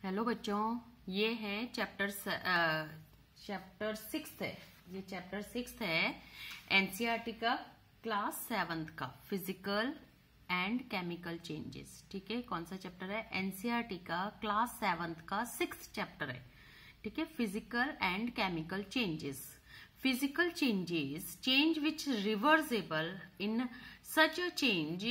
Hello बच्चों, ये है चैप्टर 6 है। ये चैप्टर 6 है एनसीईआरटी का क्लास 7 का फिजिकल एंड केमिकल चेंजेस। ठीक है, कौन सा चैप्टर है? एनसीईआरटी का क्लास 7 का 6th चैप्टर है। ठीक है, physical and chemical changes. Physical changes change which reversible in such a change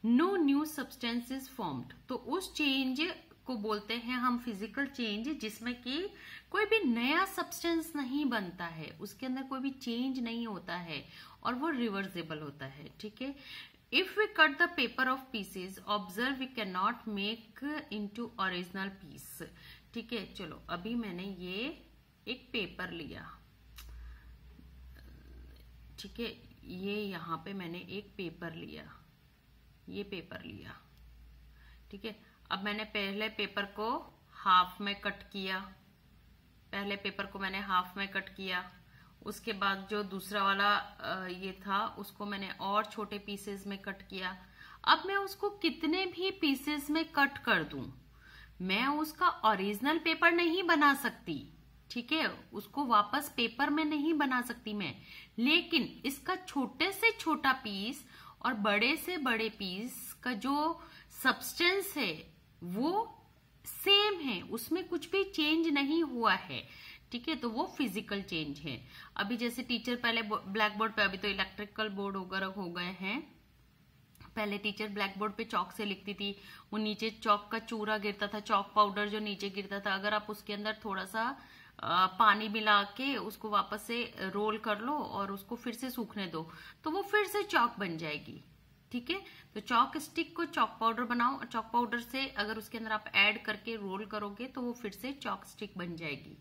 no new substance is formed. तो उस चेंज को बोलते हैं हम फिजिकल चेंज जिसमें कि कोई भी नया सब्सटेंस नहीं बनता है, उसके अंदर कोई भी चेंज नहीं होता है और वो रिवर्सेबल होता है। ठीक है, if we cut the paper of pieces observe we can not make into original piece. ठीक है, चलो अभी मैंने ये एक पेपर लिया। ठीक है, ये यहाँ पे मैंने एक पेपर लिया, ये पेपर लिया। ठीक है, अब मैंने पहले पेपर को हाफ में कट किया, पहले पेपर को मैंने हाफ में कट किया। उसके बाद जो दूसरा वाला ये था उसको मैंने और छोटे पीसेस में कट किया। अब मैं उसको कितने भी पीसेस में कट कर दूं, मैं उसका ओरिजिनल पेपर नहीं बना सकती। ठीक है, उसको वापस पेपर में नहीं बना सकती मैं, लेकिन इसका छोटे से छोटा पीस और बड़े से बड़े पीस का जो सब्सटेंस है वो सेम है, उसमें कुछ भी चेंज नहीं हुआ है। ठीक है, तो वो फिजिकल चेंज है। अभी जैसे टीचर पहले ब्लैक बोर्ड पे, अभी तो इलेक्ट्रिकल बोर्ड वगैरह हो गए हैं, पहले टीचर ब्लैक बोर्ड पे चौक से लिखती थी, वो नीचे चौक का चूरा गिरता था, चौक पाउडर जो नीचे गिरता था, अगर आप उसके अंदर थोड़ा सा पानी मिला के उसको वापस से रोल कर लो और उसको फिर से सूखने दो तो वो फिर से चौक बन जाएगी। ठीक है, तो चौक स्टिक को चौक पाउडर बनाओ और चौक पाउडर से अगर उसके अंदर आप ऐड करके रोल करोगे तो वो फिर से चौक स्टिक बन जाएगी।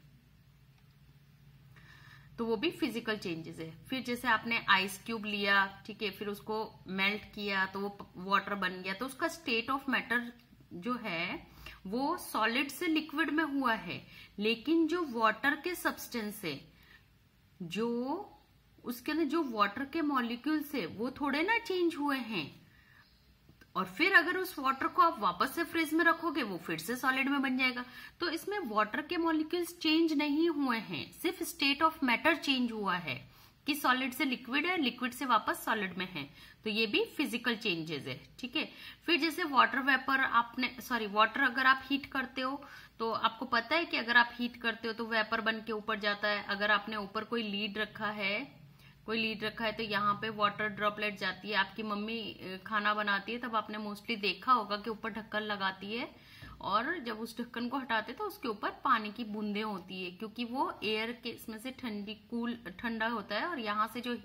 तो वो भी फिजिकल चेंजेस है। फिर जैसे आपने आइस क्यूब लिया, ठीक है, फिर उसको मेल्ट किया तो वो वाटर बन गया, तो उसका स्टेट ऑफ मैटर जो है वो सॉलिड से लिक्विड में हुआ है, लेकिन जो वाटर के सब्सटेंस है, जो उसके अंदर जो वाटर के मॉलिक्यूल्स है वो थोड़े ना चेंज हुए हैं। और फिर अगर उस वाटर को आप वापस से फ्रिज में रखोगे वो फिर से सॉलिड में बन जाएगा। तो इसमें वाटर के मॉलिक्यूल्स चेंज नहीं हुए हैं, सिर्फ स्टेट ऑफ मैटर चेंज हुआ है कि सॉलिड से लिक्विड है, लिक्विड से वापस सॉलिड में है। तो ये भी फिजिकल चेंजेस है। ठीक है, फिर जैसे वाटर वेपर वाटर अगर आप हीट करते हो तो आपको पता है कि अगर आप हीट करते हो तो वेपर बन के ऊपर जाता है। अगर आपने ऊपर कोई लीड रखा है तो यहाँ पे वाटर ड्रॉपलेट जाती है। आपकी मम्मी खाना बनाती है तब आपने मोस्टली देखा होगा कि ऊपर ढक्कन लगाती है और जब उस ढक्कन को हटाते तो उसके ऊपर पानी की बूंदें होती है, क्योंकि वो एयर के इसमें से ठंडा होता है और यहाँ से जो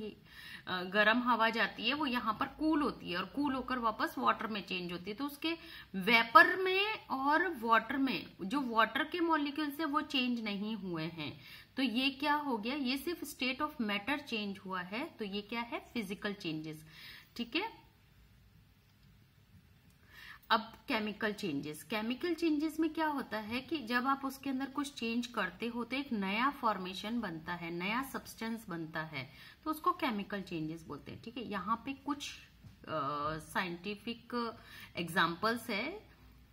गर्म हवा जाती है वो यहाँ पर कूल होती है और कूल होकर वापस वाटर में चेंज होती है। तो उसके वेपर में और वाटर में जो वाटर के मॉलिक्यूल्स है वो चेंज नहीं हुए हैं। तो ये क्या हो गया, ये सिर्फ स्टेट ऑफ मैटर चेंज हुआ है। तो ये क्या है? Physical changes. ठीक है, अब केमिकल चेंजेस। केमिकल चेंजेस में क्या होता है कि जब आप उसके अंदर कुछ चेंज करते हो तो एक नया फॉर्मेशन बनता है, नया सब्सटेंस बनता है, तो उसको केमिकल चेंजेस बोलते हैं। ठीक है, यहाँ पे कुछ साइंटिफिक एग्जांपल्स है,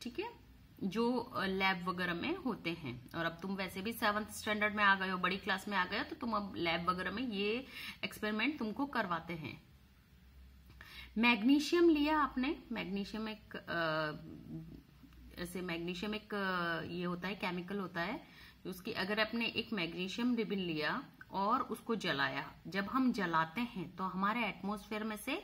ठीक है, जो लैब वगैरह में होते हैं। और अब तुम वैसे भी 7th स्टैंडर्ड में आ गए हो, बड़ी क्लास में आ गए हो, तो तुम अब लैब वगैरह में ये एक्सपेरिमेंट तुमको करवाते हैं। मैग्नीशियम लिया आपने, मैग्नीशियम एक ये होता है, केमिकल होता है उसकी। अगर आपने एक मैग्नीशियम रिबन लिया और उसको जलाया, जब हम जलाते हैं तो हमारे एटमॉस्फेयर में से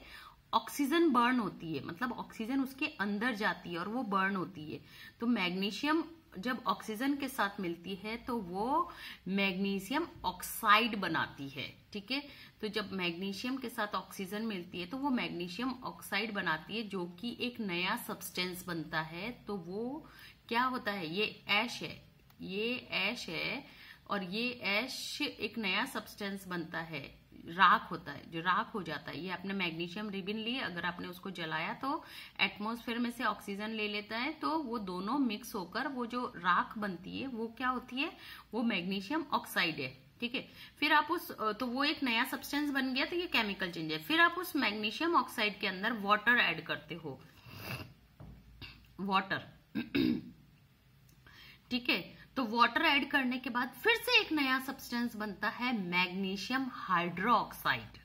ऑक्सीजन बर्न होती है, मतलब ऑक्सीजन उसके अंदर जाती है और वो बर्न होती है। तो मैग्नीशियम जब ऑक्सीजन के साथ मिलती है तो वो मैग्नीशियम ऑक्साइड बनाती है। ठीक है, तो जब मैग्नीशियम के साथ ऑक्सीजन मिलती है तो वो मैग्नीशियम ऑक्साइड बनाती है, जो कि एक नया सब्सटेंस बनता है। तो वो क्या होता है? ये ऐश है, ये ऐश है और ये ऐश एक नया सब्सटेंस बनता है, राख होता है, जो राख हो जाता है। ये आपने मैग्नीशियम रिबन ली, अगर आपने उसको जलाया तो एटमॉस्फेयर में से ऑक्सीजन ले लेता है, तो वो दोनों मिक्स होकर वो जो राख बनती है वो क्या होती है? वो मैग्नीशियम ऑक्साइड है। ठीक है, फिर आप तो वो एक नया सब्सटेंस बन गया, तो ये केमिकल चेंज है। फिर आप उस मैग्नीशियम ऑक्साइड के अंदर वाटर ऐड करते हो, वाटर ठीक है। तो वाटर ऐड करने के बाद फिर से एक नया सब्सटेंस बनता है मैग्नीशियम हाइड्रोक्साइड।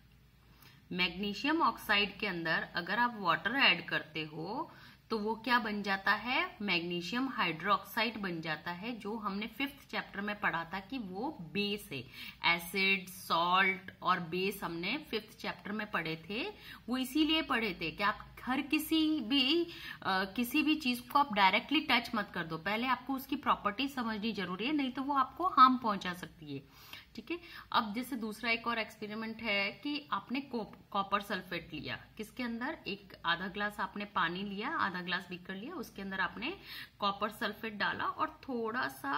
मैग्नीशियम ऑक्साइड के अंदर अगर आप वाटर ऐड करते हो तो वो क्या बन जाता है, मैग्नीशियम हाइड्रोक्साइड बन जाता है, जो हमने 5th चैप्टर में पढ़ा था कि वो बेस है। एसिड, सॉल्ट और बेस हमने 5th चैप्टर में पढ़े थे। वो इसीलिए पढ़े थे कि आप हर किसी भी चीज को आप डायरेक्टली टच मत कर दो, पहले आपको उसकी प्रॉपर्टी समझनी जरूरी है, नहीं तो वो आपको हार्म पहुंचा सकती है। ठीक है। अब जैसे दूसरा एक और एक्सपेरिमेंट है कि आपने कॉपर सल्फेट लिया, किसके अंदर एक आधा ग्लास आपने पानी लिया, आधा ग्लास बीकर लिया, उसके अंदर आपने कॉपर सल्फेट डाला और थोड़ा सा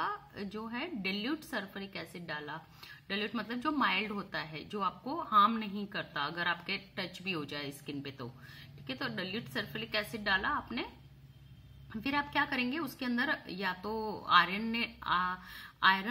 जो है डिल्यूट सल्फ्यूरिक एसिड डाला। डिल्यूट मतलब जो माइल्ड होता है, जो आपको हार्म नहीं करता अगर आपके टच भी हो जाए स्किन पे तो। ठीक है। तो डिल्यूट सल्फ्यूरिक एसिड डाला आपने, फिर आप क्या करेंगे उसके अंदर या तो आयरन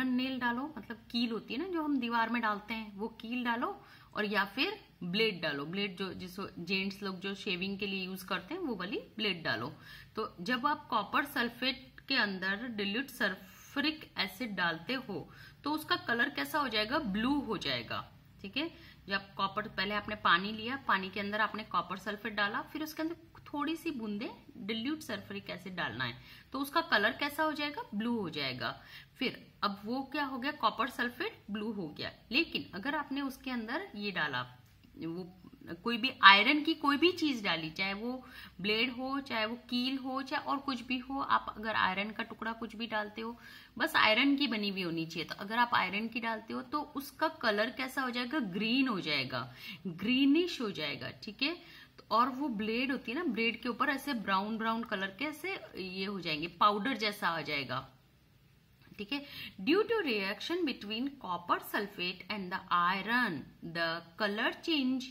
नेल डालो, मतलब कील होती है ना जो हम दीवार में डालते हैं, वो कील डालो, और या फिर ब्लेड डालो, ब्लेड जो जिसको जेंट्स लोग जो शेविंग के लिए यूज करते हैं वो वाली ब्लेड डालो। तो जब आप कॉपर सल्फेट के अंदर डिल्यूट सल्फ्यूरिक एसिड डालते हो तो उसका कलर कैसा हो जाएगा, ब्लू हो जाएगा। ठीक है। जब कॉपर, पहले आपने पानी लिया, पानी के अंदर आपने कॉपर सल्फेट डाला, फिर उसके अंदर थोड़ी सी बूंदे डिल्यूट सल्फ्यूरिक एसिड डालना है, तो उसका कलर कैसा हो जाएगा, ब्लू हो जाएगा। फिर अब वो क्या हो गया, कॉपर सल्फेट ब्लू हो गया। लेकिन अगर आपने उसके अंदर ये डाला, वो कोई भी आयरन की कोई भी चीज डाली, चाहे वो ब्लेड हो, चाहे वो कील हो, चाहे और कुछ भी हो, आप अगर आयरन का टुकड़ा कुछ भी डालते हो, बस आयरन की बनी हुई होनी चाहिए, तो अगर आप आयरन की डालते हो तो उसका कलर कैसा हो जाएगा, ग्रीन हो जाएगा, ग्रीनिश हो जाएगा। ठीक है। और वो ब्लेड होती है ना, ब्लेड के ऊपर ऐसे ब्राउन ब्राउन कलर के ऐसे ये हो जाएंगे, पाउडर जैसा आ जाएगा। ठीक है। Due to reaction between copper sulphate and the iron the colour change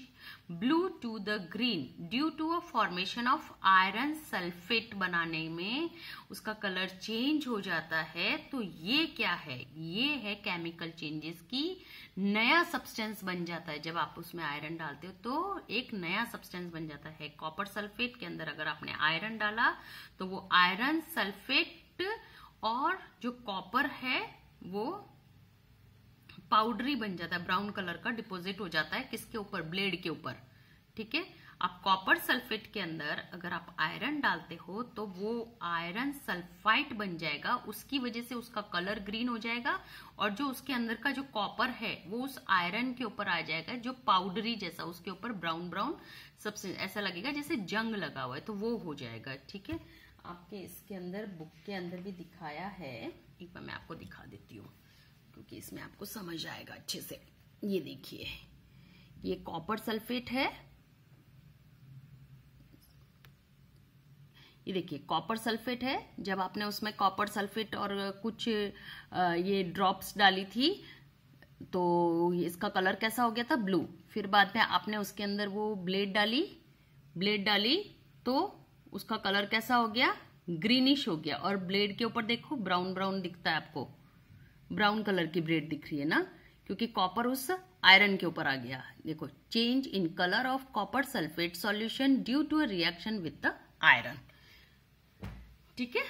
blue to the green due to a formation of iron sulphate बनाने में उसका कलर चेंज हो जाता है। तो ये क्या है, ये है केमिकल चेंजेस की नया सब्सटेंस बन जाता है। जब आप उसमें आयरन डालते हो तो एक नया सब्सटेंस बन जाता है। कॉपर सल्फेट के अंदर अगर आपने आयरन डाला तो वो आयरन सल्फेट और जो कॉपर है वो पाउडरी बन जाता है, ब्राउन कलर का डिपॉजिट हो जाता है, किसके ऊपर, ब्लेड के ऊपर। ठीक है। अब कॉपर सल्फेट के अंदर अगर आप आयरन डालते हो तो वो आयरन सल्फाइड बन जाएगा, उसकी वजह से उसका कलर ग्रीन हो जाएगा, और जो उसके अंदर का जो कॉपर है वो उस आयरन के ऊपर आ जाएगा, जो पाउडरी जैसा उसके ऊपर ब्राउन ब्राउन सबसे ऐसा लगेगा जैसे जंग लगा हुआ है, तो वो हो जाएगा। ठीक है। आपके इसके अंदर बुक के अंदर भी दिखाया है, एक बार मैं आपको दिखा देती हूँ क्योंकि इसमें आपको समझ आएगा अच्छे से। ये देखिए, ये कॉपर सल्फेट है, ये देखिए कॉपर सल्फेट है। जब आपने उसमें कॉपर सल्फेट और कुछ ये ड्रॉप्स डाली थी तो इसका कलर कैसा हो गया था, ब्लू। फिर बाद में आपने उसके अंदर वो ब्लेड डाली तो उसका कलर कैसा हो गया, ग्रीनिश हो गया, और ब्लेड के ऊपर देखो ब्राउन ब्राउन दिखता है आपको, ब्राउन कलर की ब्लेड दिख रही है ना, क्योंकि कॉपर उस आयरन के ऊपर आ गया। देखो, change in colour of copper sulphate solution due to a reaction with the iron. ठीक है।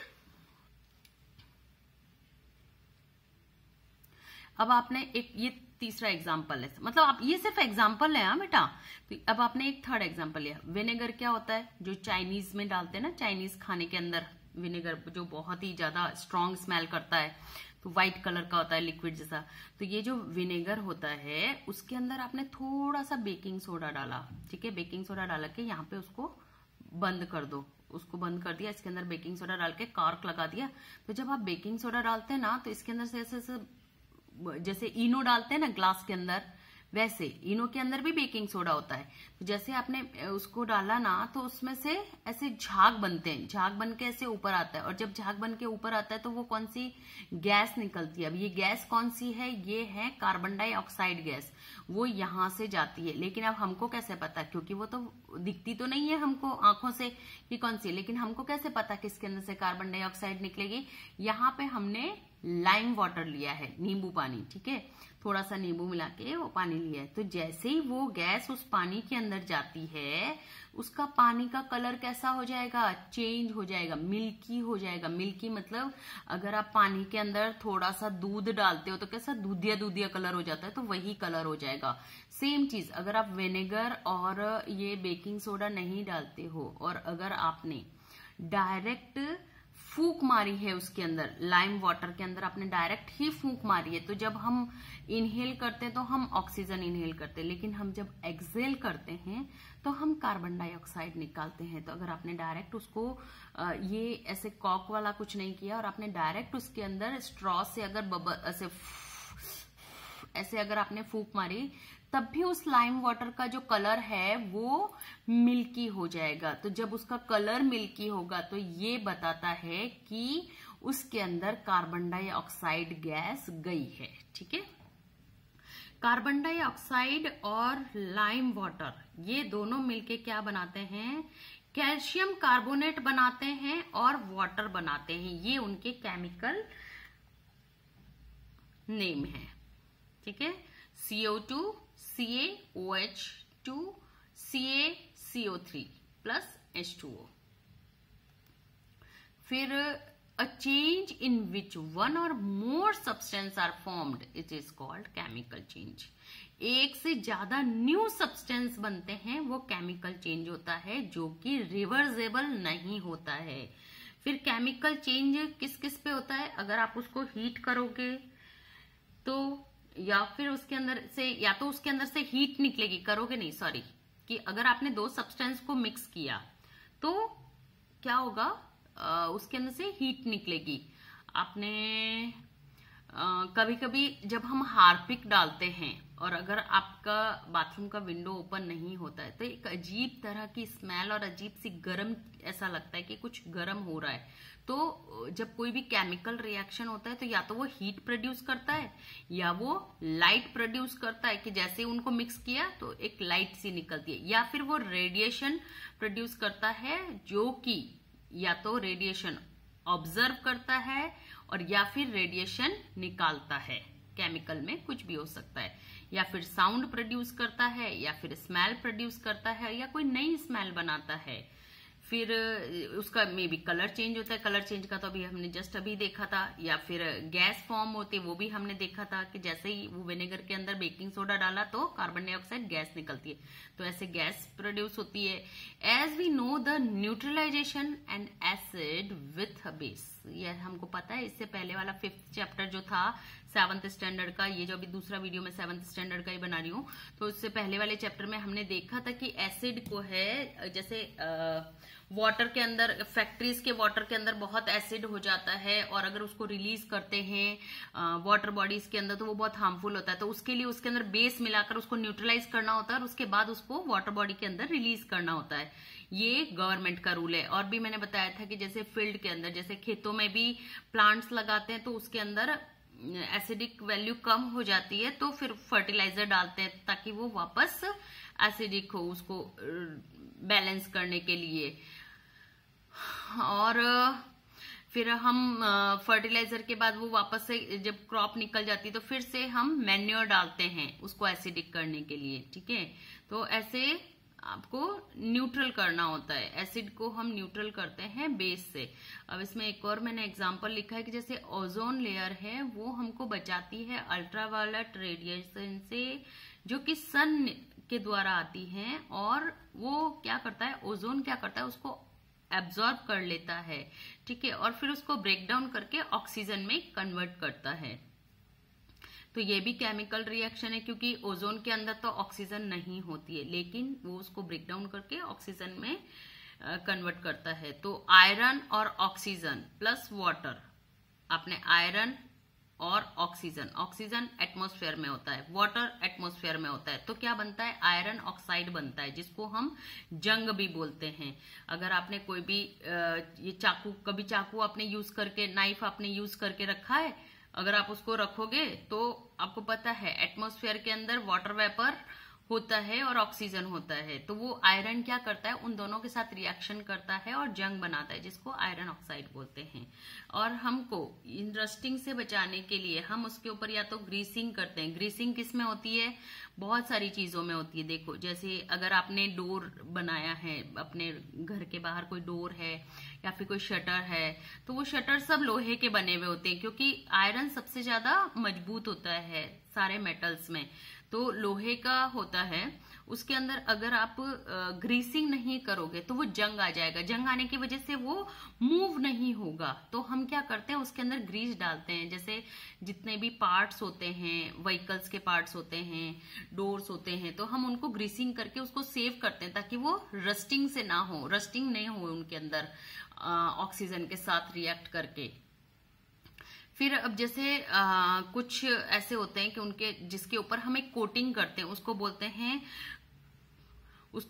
अब आपने एक, ये तीसरा एग्जाम्पल है, मतलब आप ये सिर्फ एग्जाम्पल है बेटा। तो अब आपने एक थर्ड एग्जाम्पल लिया। विनेगर क्या होता है, जो चाइनीज में डालते हैं ना, चाइनीज खाने के अंदर विनेगर जो बहुत ही ज्यादा स्ट्रॉन्ग स्मेल करता है, तो व्हाइट कलर का होता है, लिक्विड जैसा। तो ये जो विनेगर होता है उसके अंदर आपने थोड़ा सा बेकिंग सोडा डाला। ठीक है। बेकिंग सोडा डाल के यहाँ पे उसको बंद कर दो, उसको बंद कर दिया, इसके अंदर बेकिंग सोडा डाल के कॉर्क लगा दिया। तो जब आप बेकिंग सोडा डालते हैं ना तो इसके अंदर से ऐसे जैसे इनो डालते हैं ना ग्लास के अंदर, वैसे इनो के अंदर भी बेकिंग सोडा होता है। तो जैसे आपने उसको डाला ना तो उसमें से ऐसे झाग बनते हैं, झाग बन के ऐसे ऊपर आता है, और जब झाग बन के ऊपर आता है तो वो कौन सी गैस निकलती है। अब ये गैस कौन सी है, ये है कार्बन डाइऑक्साइड गैस। वो यहां से जाती है, लेकिन अब हमको कैसे पता, क्योंकि वो तो दिखती तो नहीं है हमको आंखों से कि कौन सी, लेकिन हमको कैसे पता कि इसके अंदर से कार्बन डाइऑक्साइड निकलेगी। यहाँ पे हमने लाइम वाटर लिया है, नींबू पानी, ठीक है, थोड़ा सा नींबू मिला के वो पानी लिया है, तो जैसे ही वो गैस उस पानी के अंदर जाती है उसका पानी का कलर कैसा हो जाएगा, चेंज हो जाएगा, मिल्की हो जाएगा। मिल्की मतलब अगर आप पानी के अंदर थोड़ा सा दूध डालते हो तो कैसा दूधिया दूधिया कलर हो जाता है, तो वही कलर हो जाएगा। सेम चीज अगर आप विनेगर और ये बेकिंग सोडा नहीं डालते हो और अगर आपने डायरेक्ट फूंक मारी है उसके अंदर, लाइम वाटर के अंदर आपने डायरेक्ट ही फूंक मारी है, तो जब हम इनहेल करते हैं तो हम ऑक्सीजन इनहेल करते हैं, लेकिन हम जब एक्सहेल करते हैं तो हम कार्बन डाइऑक्साइड निकालते हैं। तो अगर आपने डायरेक्ट उसको ये ऐसे कॉक वाला कुछ नहीं किया और आपने डायरेक्ट उसके अंदर स्ट्रॉ से अगर ऐसे अगर आपने फूंक मारी, तब भी उस लाइम वाटर का जो कलर है वो मिल्की हो जाएगा। तो जब उसका कलर मिल्की होगा तो ये बताता है कि उसके अंदर कार्बन डाइऑक्साइड गैस गई है, ठीक है। कार्बन डाइऑक्साइड और लाइम वाटर ये दोनों मिलके क्या बनाते हैं, कैल्शियम कार्बोनेट बनाते हैं और वाटर बनाते हैं। ये उनके केमिकल नेम है, ठीक है। CO2 CaOH2 CaCO3 plus H2O। फिर a change in which one or more substance are formed, it is called chemical change। एक से ज्यादा न्यू सब्सटेंस बनते हैं वो केमिकल चेंज होता है, जो कि रिवर्सेबल नहीं होता है। फिर केमिकल चेंज किस किस पे होता है, अगर आप उसको हीट करोगे तो या फिर उसके अंदर से या तो उसके अंदर से हीट निकलेगी, करोगे नहीं सॉरी, कि अगर आपने दो सब्सटेंस को मिक्स किया तो क्या होगा, उसके अंदर से हीट निकलेगी। आपने कभी कभी जब हम हार्पिक डालते हैं और अगर आपका बाथरूम का विंडो ओपन नहीं होता है तो एक अजीब तरह की स्मेल और अजीब सी गर्म ऐसा लगता है कि कुछ गर्म हो रहा है। तो जब कोई भी केमिकल रिएक्शन होता है तो या तो वो हीट प्रोड्यूस करता है या वो लाइट प्रोड्यूस करता है, कि जैसे उनको मिक्स किया तो एक लाइट सी निकलती है, या फिर वो रेडिएशन प्रोड्यूस करता है, जो कि या तो रेडिएशन ऑब्जर्व करता है और या फिर रेडिएशन निकालता है। केमिकल में कुछ भी हो सकता है, या फिर साउंड प्रोड्यूस करता है, या फिर स्मेल प्रोड्यूस करता है, या कोई नई स्मेल बनाता है। फिर उसका मे बी कलर चेंज होता है, कलर चेंज का तो अभी हमने जस्ट अभी देखा था। या फिर गैस फॉर्म होती है, वो भी हमने देखा था कि जैसे ही वो विनेगर के अंदर बेकिंग सोडा डाला तो कार्बन डाइऑक्साइड गैस निकलती है, तो ऐसे गैस प्रोड्यूस होती है। As we know the neutralisation and acid with base, यह हमको पता है। इससे पहले वाला 5th चैप्टर जो था 7th स्टैंडर्ड का, ये जो अभी दूसरा वीडियो में 7th स्टैंडर्ड का ही बना रही हूँ, तो उससे पहले वाले चैप्टर में हमने देखा था कि एसिड को है, जैसे वाटर के अंदर, फैक्ट्रीज के वाटर के अंदर बहुत एसिड हो जाता है और अगर उसको रिलीज करते हैं वाटर बॉडीज के अंदर तो वो बहुत हार्मफुल होता है। तो उसके लिए उसके अंदर बेस मिलाकर उसको न्यूट्रलाइज करना होता है और उसके बाद उसको वाटर बॉडी के अंदर रिलीज करना होता है। ये गवर्नमेंट का रूल है। और भी मैंने बताया था कि जैसे फील्ड के अंदर, जैसे खेतों में भी प्लांट्स लगाते हैं तो उसके अंदर एसिडिक वैल्यू कम हो जाती है, तो फिर फर्टिलाइजर डालते हैं ताकि वो वापस एसिडिक हो, उसको बैलेंस करने के लिए। और फिर हम फर्टिलाइजर के बाद वो वापस से जब क्रॉप निकल जाती है तो फिर से हम मैन्योर डालते हैं उसको एसिडिक करने के लिए, ठीक है। तो ऐसे आपको न्यूट्रल करना होता है, एसिड को हम न्यूट्रल करते हैं बेस से। अब इसमें एक और मैंने एग्जांपल लिखा है कि जैसे ओजोन लेयर है वो हमको बचाती है अल्ट्रावायलेट रेडिएशन से, जो कि सन के द्वारा आती है, और वो क्या करता है, ओजोन क्या करता है, उसको एब्जॉर्ब कर लेता है, ठीक है, और फिर उसको ब्रेक डाउन करके ऑक्सीजन में कन्वर्ट करता है। तो ये भी केमिकल रिएक्शन है, क्योंकि ओजोन के अंदर तो ऑक्सीजन नहीं होती है, लेकिन वो उसको ब्रेक डाउन करके ऑक्सीजन में कन्वर्ट करता है। तो आयरन और ऑक्सीजन प्लस वाटर, आपने आयरन और ऑक्सीजन, ऑक्सीजन एटमॉस्फेयर में होता है, वाटर एटमॉस्फेयर में होता है, तो क्या बनता है, आयरन ऑक्साइड बनता है, जिसको हम जंग भी बोलते हैं। अगर आपने कोई भी ये चाकू, कभी चाकू आपने यूज करके, नाइफ आपने यूज करके रखा है, अगर आप उसको रखोगे तो आपको पता है एटमॉस्फेयर के अंदर वाटर वेपर होता है और ऑक्सीजन होता है। तो वो आयरन क्या करता है, उन दोनों के साथ रिएक्शन करता है और जंग बनाता है, जिसको आयरन ऑक्साइड बोलते हैं। और हमको इन रस्टिंग से बचाने के लिए हम उसके ऊपर या तो ग्रीसिंग करते हैं। ग्रीसिंग किस में होती है, बहुत सारी चीजों में होती है। देखो जैसे अगर आपने डोर बनाया है, अपने घर के बाहर कोई डोर है या फिर कोई शटर है, तो वो शटर सब लोहे के बने हुए होते हैं, क्योंकि आयरन सबसे ज्यादा मजबूत होता है सारे मेटल्स में, तो लोहे का होता है। उसके अंदर अगर आप ग्रीसिंग नहीं करोगे तो वो जंग आ जाएगा, जंग आने की वजह से वो मूव नहीं होगा। तो हम क्या करते हैं, उसके अंदर ग्रीस डालते हैं। जैसे जितने भी पार्ट्स होते हैं, व्हीकल्स के पार्ट्स होते हैं, डोर्स होते हैं, तो हम उनको ग्रीसिंग करके उसको सेव करते हैं, ताकि वो रस्टिंग से ना हो, रस्टिंग नहीं हो उनके अंदर ऑक्सीजन के साथ रिएक्ट करके। फिर अब जैसे कुछ ऐसे होते हैं कि उनके जिसके ऊपर हम एक कोटिंग करते हैं, उसको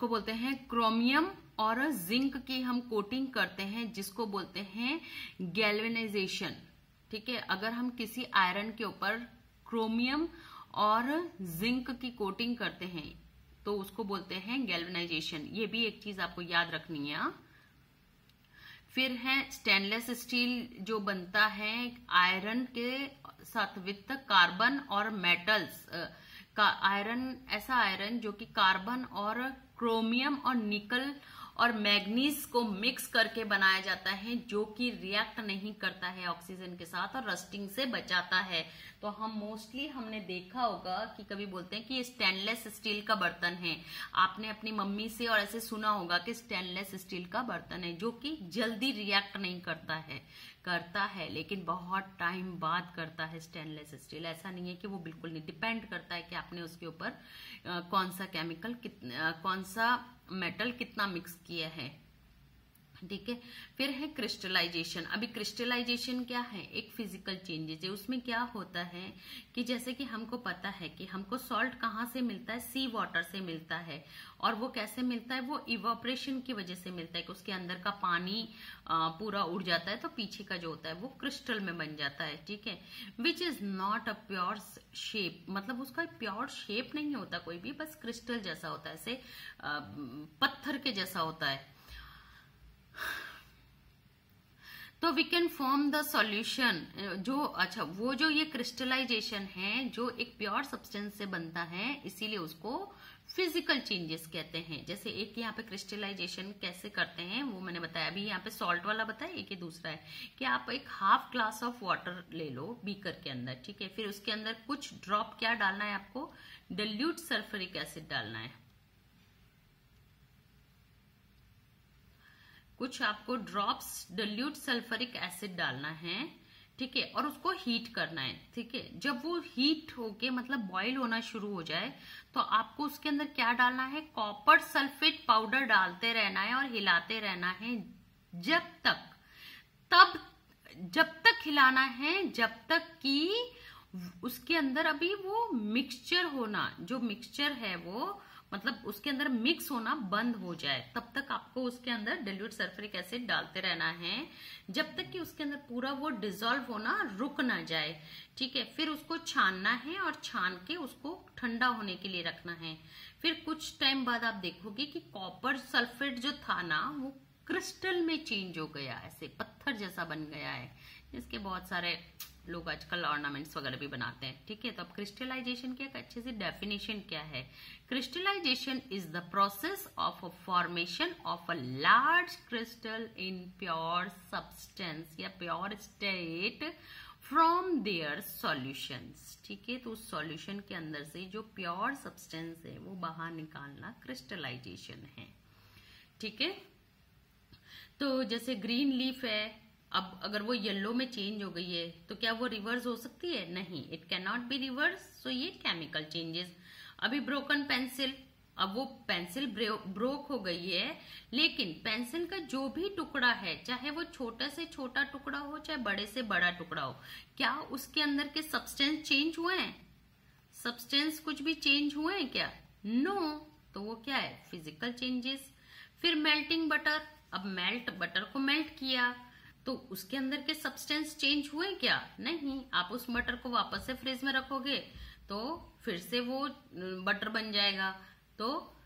बोलते हैं क्रोमियम और जिंक की हम कोटिंग करते हैं, जिसको बोलते हैं गैल्वेनाइजेशन। ठीक है, अगर हम किसी आयरन के ऊपर क्रोमियम और जिंक की कोटिंग करते हैं तो उसको बोलते हैं गैल्वेनाइजेशन। ये भी एक चीज आपको याद रखनी है। फिर है स्टेनलेस स्टील, जो बनता है आयरन के साथ विद कार्बन और मेटल्स का। आयरन, ऐसा आयरन जो कि कार्बन और क्रोमियम और निकल और मैग्नीज को मिक्स करके बनाया जाता है, जो कि रिएक्ट नहीं करता है ऑक्सीजन के साथ और रस्टिंग से बचाता है। तो हम मोस्टली हमने देखा होगा कि कभी बोलते हैं कि ये स्टेनलेस स्टील का बर्तन है। आपने अपनी मम्मी से और ऐसे सुना होगा कि स्टेनलेस स्टील का बर्तन है, जो कि जल्दी रिएक्ट नहीं करता है, लेकिन बहुत टाइम बाद करता है स्टेनलेस स्टील। ऐसा नहीं है कि वो बिल्कुल नहीं, डिपेंड करता है कि आपने उसके ऊपर कौन सा केमिकल, कौन सा मेटल कितना मिक्स किया है। ठीक है, फिर है क्रिस्टलाइजेशन। अभी क्रिस्टलाइजेशन क्या है, एक फिजिकल चेंजेस है। उसमें क्या होता है कि जैसे कि हमको पता है कि हमको सॉल्ट कहाँ से मिलता है, सी वाटर से मिलता है। और वो कैसे मिलता है, वो इवापोरेशन की वजह से मिलता है कि उसके अंदर का पानी पूरा उड़ जाता है, तो पीछे का जो होता है वो क्रिस्टल में बन जाता है। ठीक है, which is not a pure shape, मतलब उसका प्योर शेप नहीं होता कोई भी, बस क्रिस्टल जैसा होता है, ऐसे पत्थर के जैसा होता है। तो we can form the solution. वो जो ये क्रिस्टलाइजेशन है, जो एक प्योर सब्सटेंस से बनता है, इसीलिए उसको फिजिकल चेंजेस कहते हैं। जैसे एक यहाँ पे क्रिस्टलाइजेशन कैसे करते हैं वो मैंने बताया, अभी यहाँ पे सॉल्ट वाला बताया, एक ही दूसरा है कि आप एक हाफ ग्लास ऑफ वाटर ले लो बीकर के अंदर। ठीक है, फिर उसके अंदर कुछ ड्रॉप क्या डालना है आपको, डिल्यूट सल्फ्यूरिक एसिड डालना है। कुछ आपको ड्रॉप्स डिल्यूट सल्फ्यूरिक एसिड डालना है। ठीक है, और उसको हीट करना है। ठीक है, जब वो हीट होके मतलब बॉईल होना शुरू हो जाए, तो आपको उसके अंदर क्या डालना है, कॉपर सल्फेट पाउडर डालते रहना है और हिलाते रहना है जब तक हिलाना है, जब तक कि उसके अंदर अभी वो मिक्सचर होना, जो मिक्सचर है वो मतलब उसके अंदर मिक्स होना बंद हो जाए, तब तक आपको उसके अंदर डिल्यूट सल्फ्यूरिक एसिड डालते रहना है, जब तक कि उसके अंदर पूरा वो डिसॉल्व होना रुक ना जाए। ठीक है, फिर उसको छानना है और छान के उसको ठंडा होने के लिए रखना है। फिर कुछ टाइम बाद आप देखोगे कि कॉपर सल्फेट जो था ना, वो क्रिस्टल में चेंज हो गया, ऐसे पत्थर जैसा बन गया है, जिसके बहुत सारे लोग आजकल ऑर्नामेंट्स वगैरह भी बनाते हैं। ठीक है, तो अब क्रिस्टलाइजेशन की एक अच्छे से डेफिनेशन क्या है, crystallization is the process of a formation of a large crystal in pure substance या pure state from their solutions. ठीक है, तो उस सॉल्यूशन के अंदर से जो प्योर सब्सटेंस है वो बाहर निकालना क्रिस्टलाइजेशन है। ठीक है, तो जैसे ग्रीन लीफ है, अब अगर वो येलो में चेंज हो गई है तो क्या वो रिवर्स हो सकती है, नहीं, it can not be reverse. So ये केमिकल चेंजेस। अभी ब्रोकन पेंसिल, अब वो पेंसिल ब्रोक हो गई है, लेकिन पेंसिल का जो भी टुकड़ा है, चाहे वो छोटा से छोटा टुकड़ा हो चाहे बड़े से बड़ा टुकड़ा हो, क्या उसके अंदर के सब्सटेंस चेंज हुए हैं, सब्सटेंस कुछ भी चेंज हुए हैं क्या, नो। तो वो क्या है, फिजिकल चेंजेस। फिर मेल्टिंग बटर, अब बटर को मेल्ट किया तो उसके अंदर के सब्सटेंस चेंज हुए क्या, नहीं। आप उस बटर को वापस से फ्रिज में रखोगे तो फिर से वो बटर बन जाएगा। तो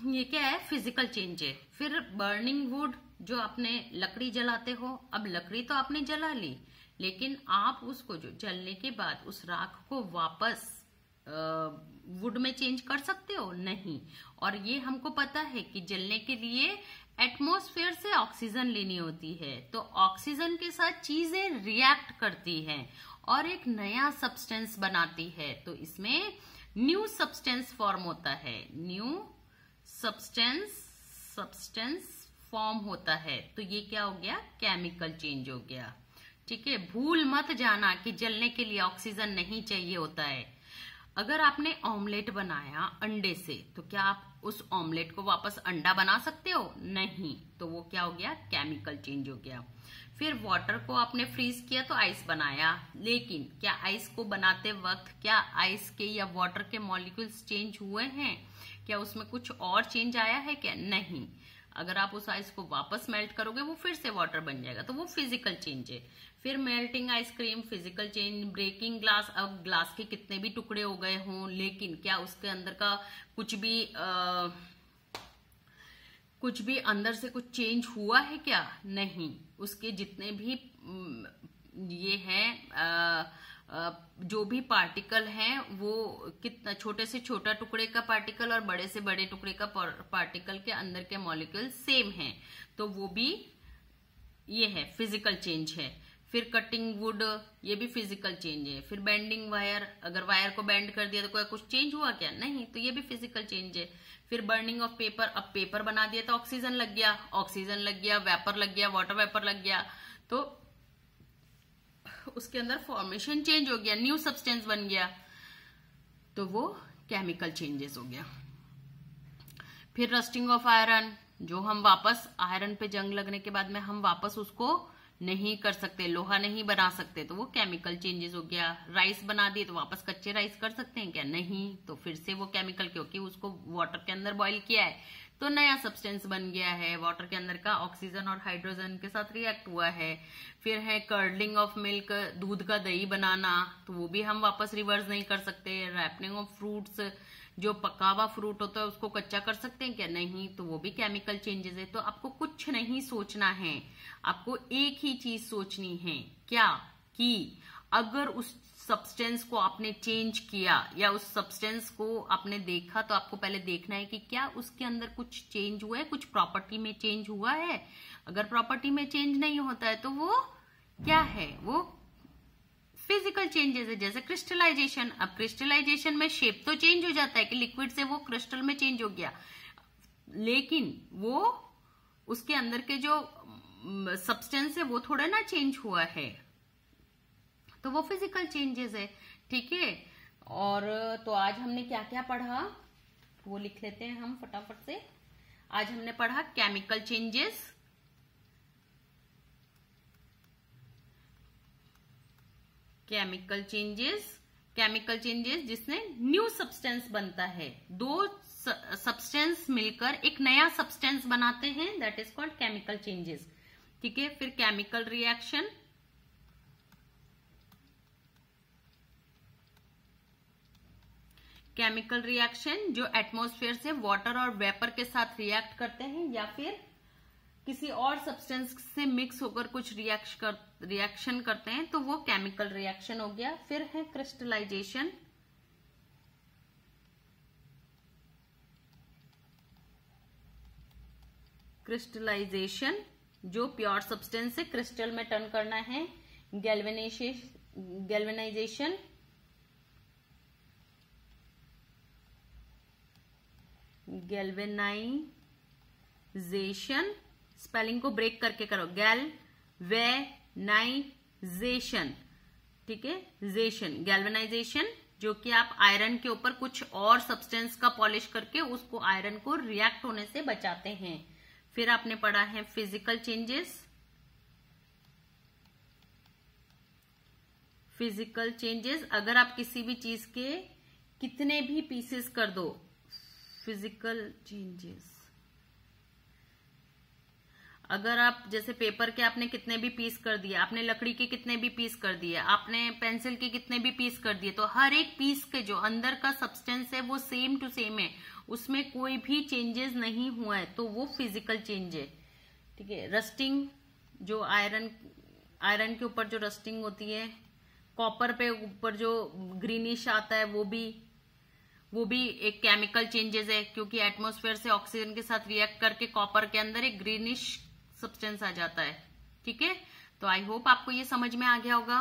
ये क्या है, फिजिकल चेंज है। फिर बर्निंग वुड, जो आपने लकड़ी जलाते हो, अब लकड़ी तो आपने जला ली, लेकिन आप उसको जो जलने के बाद उस राख को वापस वुड में चेंज कर सकते हो? नहीं। और ये हमको पता है कि जलने के लिए एटमॉस्फेयर से ऑक्सीजन लेनी होती है, तो ऑक्सीजन के साथ चीजें रिएक्ट करती हैं और एक नया सब्सटेंस बनाती है। तो इसमें न्यू सब्सटेंस फॉर्म होता है, न्यू सब्सटेंस फॉर्म होता है। तो ये क्या हो गया, केमिकल चेंज हो गया। ठीक है, भूल मत जाना कि जलने के लिए ऑक्सीजन नहीं चाहिए होता है। अगर आपने ऑमलेट बनाया अंडे से, तो क्या आप उस ऑमलेट को वापस अंडा बना सकते हो? नहीं। तो वो क्या हो गया, केमिकल चेंज हो गया। फिर वाटर को आपने फ्रीज किया तो आइस बनाया, लेकिन क्या आइस को बनाते वक्त क्या आइस के या वाटर के मॉलिक्यूल्स चेंज हुए हैं? क्या उसमें कुछ और चेंज आया है क्या? नहीं। अगर आप उस आइस को वापस मेल्ट करोगे वो फिर से वाटर बन जाएगा, तो वो फिजिकल चेंज है। फिर melting ice cream, physical change. Breaking glass, अब ग्लास के कितने भी टुकड़े हो गए हों, लेकिन क्या उसके अंदर का कुछ भी अंदर से कुछ चेंज हुआ है क्या? नहीं। उसके जितने भी ये हैं जो भी पार्टिकल हैं, वो कितना छोटे से छोटा टुकड़े का पार्टिकल और बड़े से बड़े टुकड़े का पार्टिकल के अंदर के मॉलिक्यूल सेम हैं, तो वो भी ये है, फिजिकल चेंज है। फिर कटिंग वुड, ये भी फिजिकल चेंज है। फिर बेंडिंग वायर, अगर वायर को बेंड कर दिया तो कोई कुछ चेंज हुआ क्या? नहीं, तो ये भी फिजिकल चेंज है। फिर बर्निंग ऑफ पेपर, अब पेपर बना दिया तो ऑक्सीजन लग गया, वेपर लग गया, वाटर वेपर लग गया, तो उसके अंदर फॉर्मेशन चेंज हो गया, न्यू सब्सटेंस बन गया, तो वो केमिकल चेंजेस हो गया। फिर रस्टिंग ऑफ आयरन, जो हम वापस आयरन पे जंग लगने के बाद में हम वापस उसको नहीं कर सकते, लोहा नहीं बना सकते, तो वो केमिकल चेंजेस हो गया। राइस बना दिए तो वापस कच्चे राइस कर सकते हैं क्या? नहीं। तो फिर से वो केमिकल, क्योंकि उसको वाटर के अंदर बॉईल किया है तो नया सब्सटेंस बन गया है, वाटर के अंदर का ऑक्सीजन और हाइड्रोजन के साथ रिएक्ट हुआ है। फिर है कर्डलिंग ऑफ मिल्क, दूध का दही बनाना, तो वो भी हम वापस रिवर्स नहीं कर सकते। रैपनिंग ऑफ फ्रूट्स, जो पका हुआ फ्रूट होता है उसको कच्चा कर सकते हैं क्या? नहीं। तो वो भी केमिकल चेंजेस है। तो आपको कुछ नहीं सोचना है, आपको एक ही चीज सोचनी है, क्या कि अगर उस सब्सटेंस को आपने चेंज किया या उस सब्सटेंस को आपने देखा, तो आपको पहले देखना है कि क्या उसके अंदर कुछ चेंज हुआ है, कुछ प्रॉपर्टी में चेंज हुआ है। अगर प्रॉपर्टी में चेंज नहीं होता है तो वो क्या है, वो फिजिकल चेंजेस है। जैसे क्रिस्टलाइजेशन, अब क्रिस्टलाइजेशन में शेप तो चेंज हो जाता है कि लिक्विड से वो क्रिस्टल में चेंज हो गया, लेकिन वो उसके अंदर के जो सब्सटेंस है वो थोड़ा ना चेंज हुआ है, तो वो फिजिकल चेंजेस है। ठीक है, और तो आज हमने क्या क्या पढ़ा वो लिख लेते हैं हम फटाफट से। आज हमने पढ़ा केमिकल चेंजेस, केमिकल चेंजेस जिसने न्यू सब्सटेंस बनता है, दो सब्सटेंस मिलकर एक नया सब्सटेंस बनाते हैं, that is called chemical changes. ठीक है, फिर केमिकल रिएक्शन, जो एटमॉस्फेयर से वाटर और वेपर के साथ रिएक्ट करते हैं या फिर किसी और सब्सटेंस से मिक्स होकर कुछ रिएक्शन करते हैं, तो वो केमिकल रिएक्शन हो गया। फिर है क्रिस्टलाइजेशन, जो प्योर सब्सटेंस से क्रिस्टल में टर्न करना है। गैल्वेनाइजेशन, स्पेलिंग को ब्रेक करके करो, गैल्वेनाइजेशन। ठीक है, गैल्वेनाइजेशन, जो कि आप आयरन के ऊपर कुछ और सब्सटेंस का पॉलिश करके उसको आयरन को रिएक्ट होने से बचाते हैं। फिर आपने पढ़ा है फिजिकल चेंजेस, अगर आप किसी भी चीज के कितने भी पीसेस कर दो, फिजिकल चेंजेस, अगर आप जैसे पेपर के आपने कितने भी पीस कर दिए, आपने लकड़ी के कितने भी पीस कर दिए, आपने पेंसिल के कितने भी पीस कर दिए, तो हर एक पीस के जो अंदर का सब्सटेंस है वो सेम टू सेम है, उसमें कोई भी चेंजेस नहीं हुआ है, तो वो फिजिकल चेंज है। ठीक है। रस्टिंग, जो आयरन के ऊपर जो रस्टिंग होती है, कॉपर पे ऊपर जो ग्रीनिश आता है, वो भी एक केमिकल चेंजेस है, क्योंकि एटमॉस्फेयर से ऑक्सीजन के साथ रिएक्ट करके कॉपर के अंदर एक ग्रीनिश सब्सटेंस आ जाता है। ठीक है। तो आई होप आपको ये समझ में आ गया होगा।